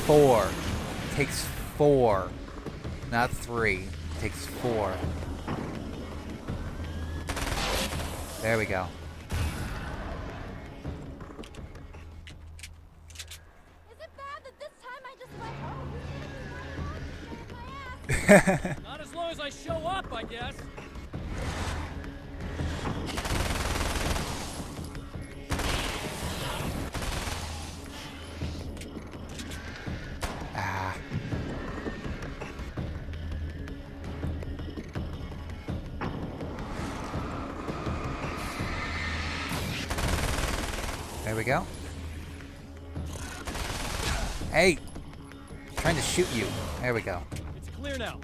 4. It takes 4. Not 3. It takes 4. There we go. Is it bad that this time I just went, oh, my ass? Not as long as I show up, I guess. Ah. There we go. Hey! Trying to shoot you. There we go. It's clear now.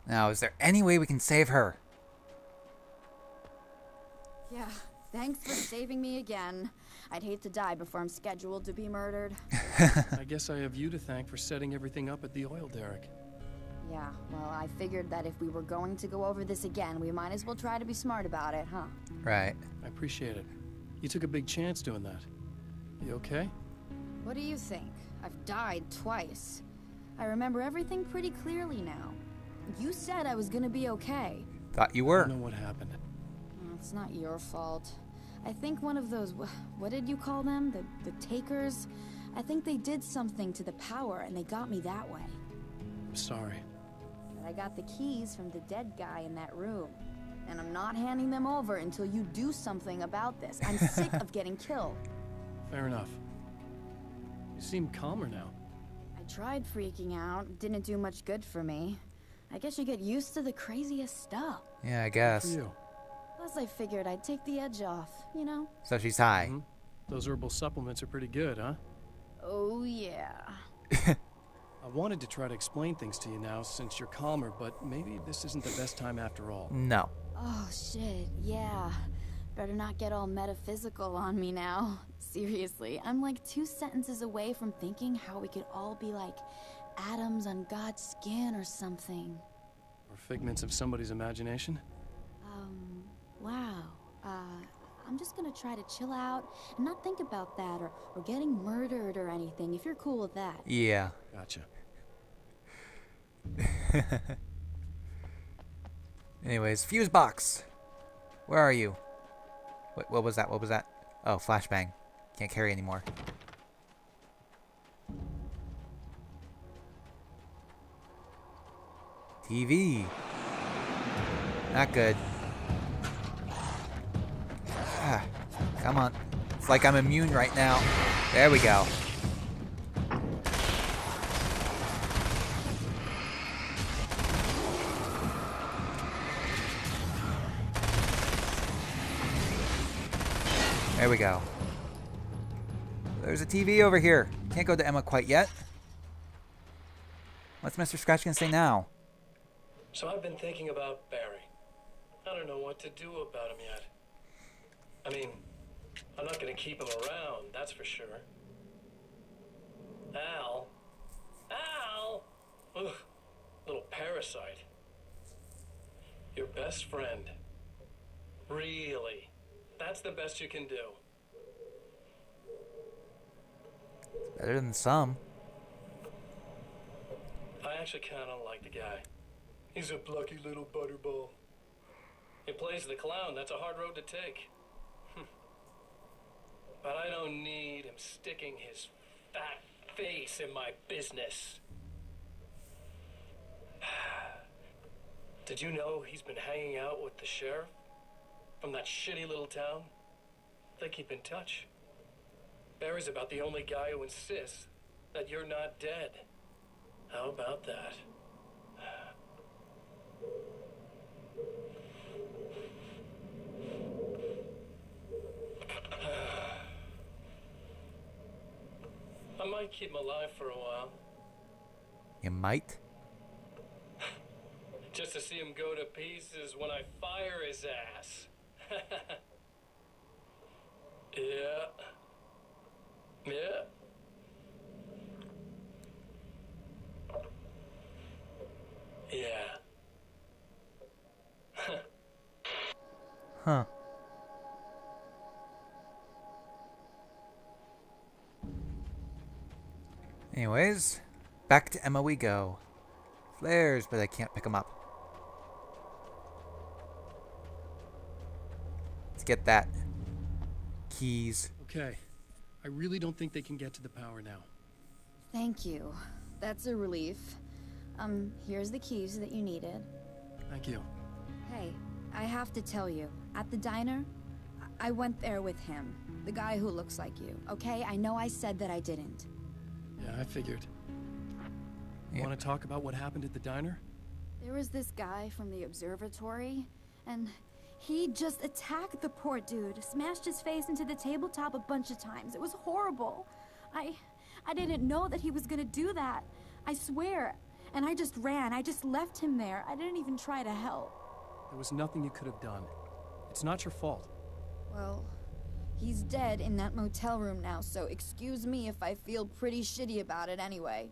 Now, is there any way we can save her? Yeah, thanks for saving me again. I'd hate to die before I'm scheduled to be murdered. I guess I have you to thank for setting everything up at the oil derrick. Yeah, well, I figured that if we were going to go over this again, we might as well try to be smart about it, huh? Right. I appreciate it. You took a big chance doing that. You okay? What do you think? I've died twice. I remember everything pretty clearly now. You said I was gonna be okay. Thought you I were. don't know what happened. It's not your fault. I think one of those, what did you call them? The takers? I think they did something to the power and they got me that way. I'm sorry. But I got the keys from the dead guy in that room. And I'm not handing them over until you do something about this. I'm sick of getting killed. Fair enough. You seem calmer now. I tried freaking out. Didn't do much good for me. I guess you get used to the craziest stuff. Yeah, I For guess. you. Plus I figured I'd take the edge off, you know? So she's high. Mhm. Those herbal supplements are pretty good, huh? Oh yeah. I wanted to try to explain things to you now since you're calmer, but maybe this isn't the best time after all. No. Oh shit, yeah. Better not get all metaphysical on me now. Seriously, I'm like 2 sentences away from thinking how we could all be like atoms on God's skin or something. Or figments of somebody's imagination? Wow. I'm just gonna try to chill out and not think about that or getting murdered or anything, if you're cool with that. Yeah. Gotcha. Anyways, fuse box. Where are you? What was that? What was that? Oh, flashbang. Can't carry anymore. TV. Not good. Ah, come on. It's like I'm immune right now. There we go. There we go. There's a TV over here. Can't go to Emma quite yet. What's Mr. Scratch gonna say now? So I've been thinking about Barry. I don't know what to do about him yet. I mean, I'm not gonna keep him around, that's for sure. Al? Al? Ugh, little parasite. Your best friend. Really? That's the best you can do. Better than some. I actually kind of like the guy. He's a plucky little butterball. He plays the clown. That's a hard road to take. But I don't need him sticking his fat face in my business. Did you know he's been hanging out with the sheriff from that shitty little town? They keep in touch. Barry's about the only guy who insists that you're not dead. How about that? I might keep him alive for a while, You might. just to see him go to pieces when I fire his ass. Yeah. Yeah. Yeah. Huh. Anyways, back to Emma we go. Flares, but I can't pick them up. Let's get that. Keys. Okay. I really don't think they can get to the power now. Thank you. That's a relief. Here's the keys that you needed. Thank you. Hey, I have to tell you, at the diner, I went there with him. The guy who looks like you, okay? I know I said that I didn't. Yeah, I figured. Yep. Want to talk about what happened at the diner? There was this guy from the observatory, and he just attacked the poor dude, smashed his face into the tabletop a bunch of times. It was horrible. I didn't know that he was gonna do that. I swear. And I just ran. I just left him there. I didn't even try to help. There was nothing you could have done. It's not your fault. Well, he's dead in that motel room now, so excuse me if I feel pretty shitty about it anyway.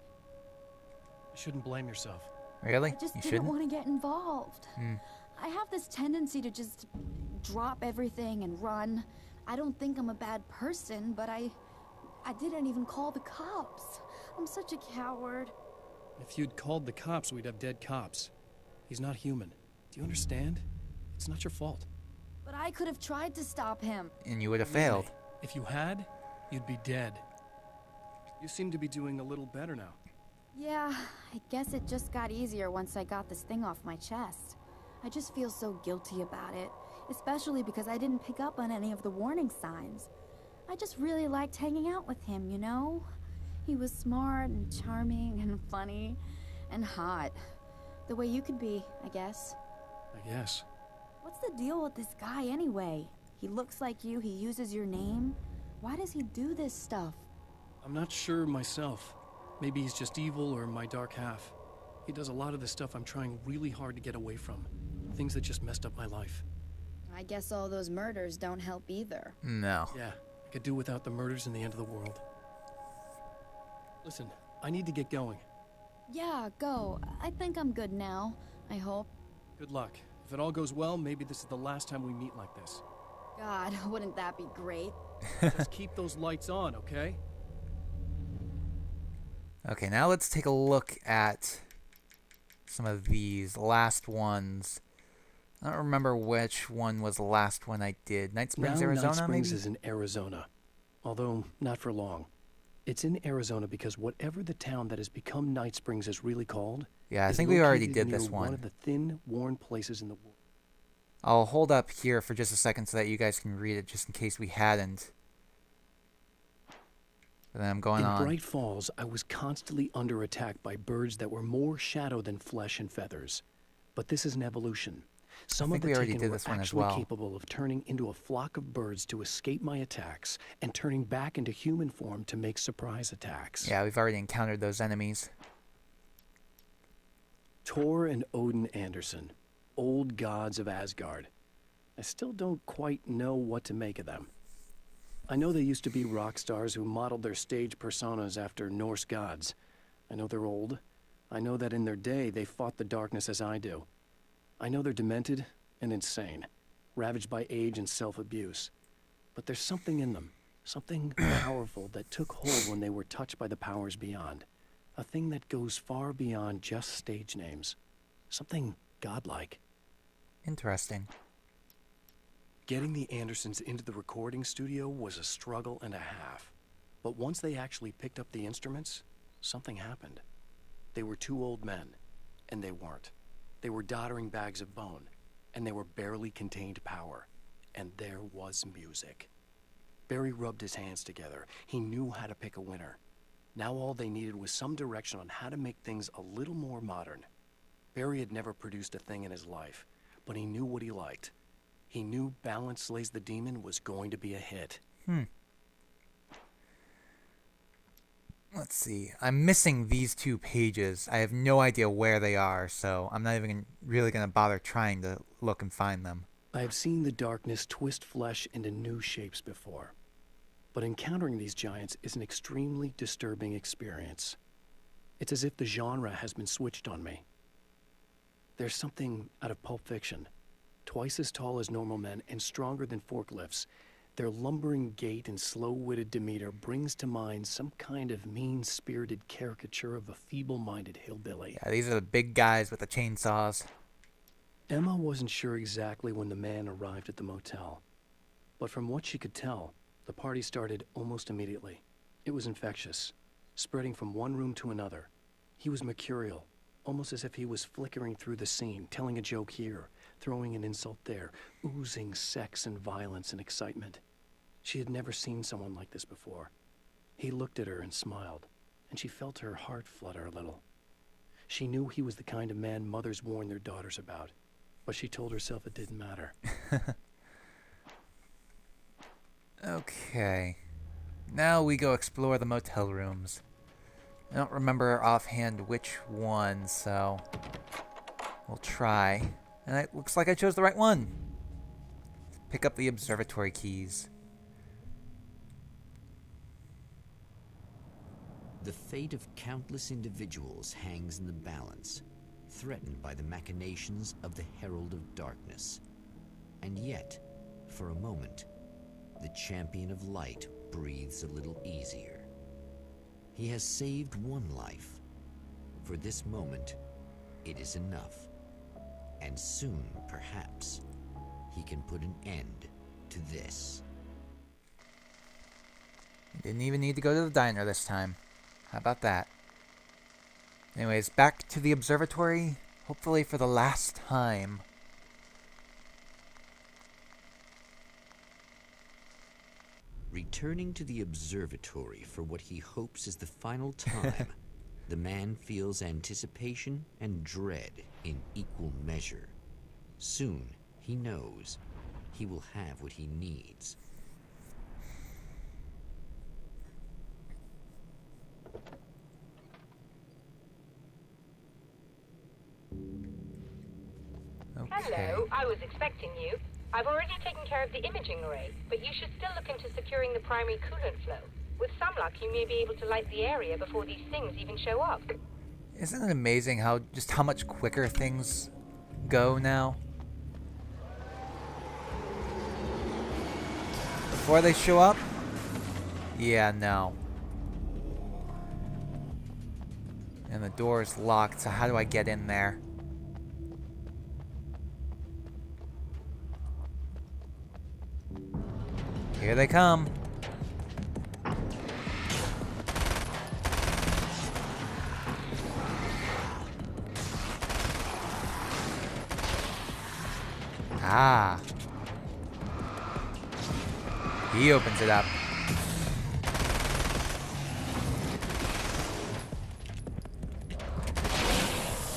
You shouldn't blame yourself. Really? I just You didn't shouldn't? want to get involved. Hmm. I have this tendency to just drop everything and run. I don't think I'm a bad person, but I didn't even call the cops. I'm such a coward. If you'd called the cops, we'd have dead cops. He's not human. Do you understand? It's not your fault. But I could have tried to stop him. And you would have failed. If you had, you'd be dead. You seem to be doing a little better now. Yeah, I guess it just got easier once I got this thing off my chest. I just feel so guilty about it, especially because I didn't pick up on any of the warning signs. I just really liked hanging out with him, you know? He was smart and charming and funny and hot. The way you could be, I guess. I guess. What's the deal with this guy anyway? He looks like you, he uses your name. Why does he do this stuff? I'm not sure myself. Maybe he's just evil or my dark half. He does a lot of the stuff I'm trying really hard to get away from. Things that just messed up my life. I guess all those murders don't help either. No. Yeah, I could do without the murders and the end of the world. Listen, I need to get going. Yeah, go. I think I'm good now. I hope. Good luck. If it all goes well, maybe this is the last time we meet like this. God, wouldn't that be great? Just keep those lights on, okay? Okay, now let's take a look at some of these last ones. I don't remember which one was the last one I did. Night Springs, Now Arizona, Night Springs maybe? is in Arizona. Although, not for long. It's in Arizona because whatever the town that has become Night Springs is really called... Yeah, I is think we already located did this near one one. of the thin, worn places in the world. I'll hold up here for just a second so that you guys can read it, just in case we hadn't. But then I'm going In on. Bright Falls, I was constantly under attack by birds that were more shadow than flesh and feathers. But this is an evolution. Some think of we the already taken did were this one as actually well. capable of turning into a flock of birds to escape my attacks, and turning back into human form to make surprise attacks. Yeah, we've already encountered those enemies. Thor and Odin Anderson, old gods of Asgard. I still don't quite know what to make of them. I know they used to be rock stars who modeled their stage personas after Norse gods. I know they're old. I know that in their day they fought the darkness as I do. I know they're demented and insane, ravaged by age and self-abuse. But there's something in them, something powerful that took hold when they were touched by the powers beyond. A thing that goes far beyond just stage names. Something godlike. Interesting. Getting the Andersons into the recording studio was a struggle and a half. But once they actually picked up the instruments, something happened. They were two old men, and they weren't. They were doddering bags of bone, and they were barely contained power. And there was music. Barry rubbed his hands together. He knew how to pick a winner. Now all they needed was some direction on how to make things a little more modern. Barry had never produced a thing in his life, but he knew what he liked. He knew Balance Slays the Demon was going to be a hit. Let's see. I'm missing these 2 pages. I have no idea where they are, so I'm not even really going to bother trying to look and find them. I have seen the darkness twist flesh into new shapes before. But encountering these giants is an extremely disturbing experience. It's as if the genre has been switched on me. There's something out of Pulp Fiction. Twice as tall as normal men and stronger than forklifts. Their lumbering gait and slow-witted demeanor brings to mind some kind of mean-spirited caricature of a feeble-minded hillbilly. Yeah, these are the big guys with the chainsaws. Emma wasn't sure exactly when the man arrived at the motel, but from what she could tell, the party started almost immediately. It was infectious, spreading from one room to another. He was mercurial, almost as if he was flickering through the scene, telling a joke here, throwing an insult there, oozing sex and violence and excitement. She had never seen someone like this before. He looked at her and smiled, and she felt her heart flutter a little. She knew he was the kind of man mothers warn their daughters about, but she told herself it didn't matter. Okay. Now we go explore the motel rooms. I don't remember offhand which one, so we'll try. And it looks like I chose the right one. Pick up the observatory keys. The fate of countless individuals hangs in the balance, threatened by the machinations of the Herald of Darkness. And yet, for a moment, the Champion of Light breathes a little easier. He has saved one life. For this moment, it is enough. And soon, perhaps, he can put an end to this. Didn't even need to go to the diner this time. How about that? Anyways, back to the observatory, hopefully for the last time. Returning to the observatory for what he hopes is the final time, the man feels anticipation and dread in equal measure. Soon, he knows, he will have what he needs. Okay. Hello, I was expecting you. I've already taken care of the imaging array, but you should still look into securing the primary coolant flow. With some luck, you may be able to light the area before these things even show up. Isn't it amazing how much quicker things go now? Before they show up? Yeah, no. And the door is locked, so how do I get in there? Here they come. Ah. He opens it up.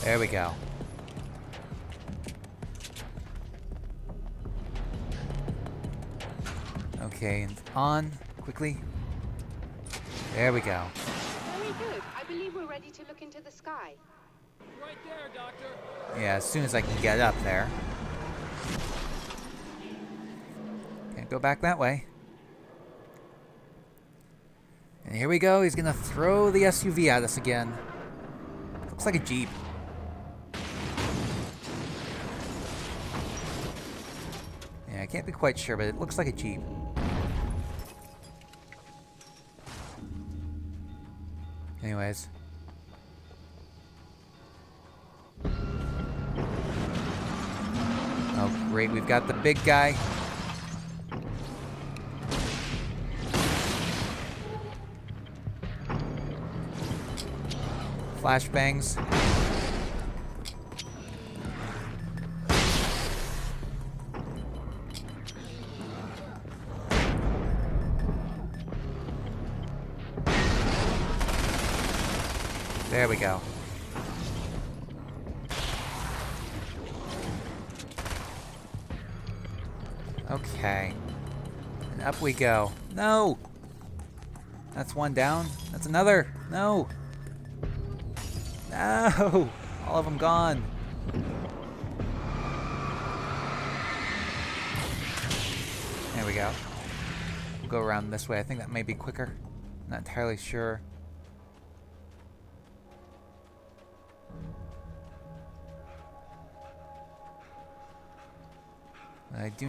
There we go. Okay, and on quickly. There we go. Very good. I believe we're ready to look into the sky. Right there, Doctor. Yeah, as soon as I can get up there. Can't go back that way. And here we go. He's gonna throw the SUV at us again. Looks like a Jeep. Yeah, I can't be quite sure, but it looks like a Jeep. Anyways. Oh, great. We've got the big guy. Flashbangs. There we go. Okay. And up we go. No! That's one down. That's another. No! No! All of them gone. There we go. We'll go around this way. I think that may be quicker. Not entirely sure. I do